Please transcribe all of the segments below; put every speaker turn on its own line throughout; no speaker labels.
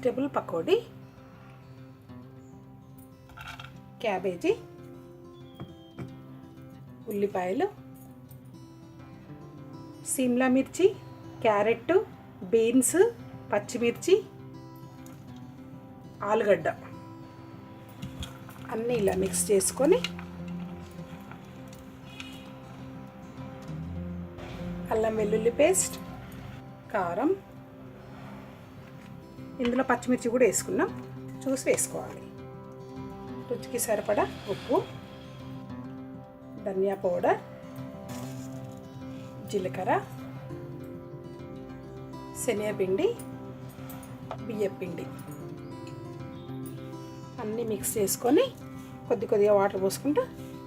Vegetable pakodi, cabbage, ఉల్లిపాయలు, సిమ్లా మిర్చి, carrot, beans, పచ్చిమిర్చి, ఆలుగడ్డ అన్నీ ఇలా మిక్స్ చేసుకొని అల్లం వెల్లుల్లి పేస్ట్, కారం, ఇందులో పచ్చిమిర్చి కూడా వేసుకున్నాం, చూసి వేసుకోవాలి. రుచికి సరిపడా ఉప్పు, ధనియా పౌడర్, జీలకర్ర, శనగపిండి, బియ్యపిండి అన్నీ మిక్స్ చేసుకొని కొద్ది కొద్దిగా వాటర్ పోసుకుంటూ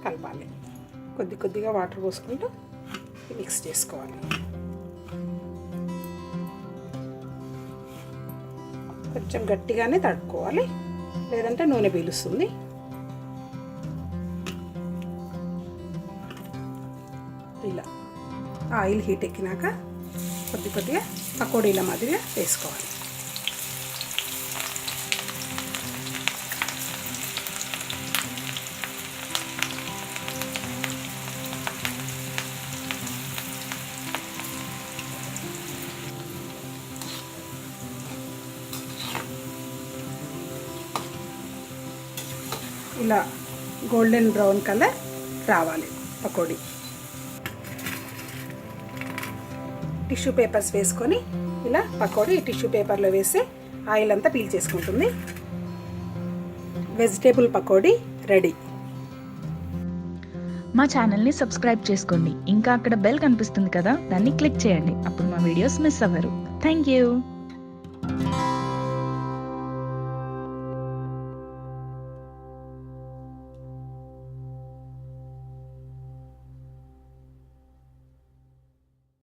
కలపాలి. కొద్ది కొద్దిగా వాటర్ పోసుకుంటూ మిక్స్ చేసుకోవాలి. కొంచెం గట్టిగానే తడుపుకోవాలి, లేదంటే నూనె పీలుస్తుంది. ఇలా ఆయిల్ హీట్ ఎక్కినాక కొద్ది కొద్దిగా పకోడీల మాదిరిగా వేసుకోవాలి. ఇలా గోల్డెన్ బ్రౌన్ కలర్ రావాలి పకోడీ. టిష్యూ పేపర్స్ వేసుకొని ఇలా పకోడీ టిష్యూ పేపర్లో వేస్తే ఆయిల్ అంతా పీల్ చేసుకుంటుంది. Vegetable pakodi ready.
మా ఛానల్ని సబ్స్క్రైబ్ చేసుకోండి. ఇంకా అక్కడ బెల్ కనిపిస్తుంది కదా, దాన్ని క్లిక్ చేయండి. అప్పుడు మా వీడియోస్ మిస్ అవ్వరు. Thank you.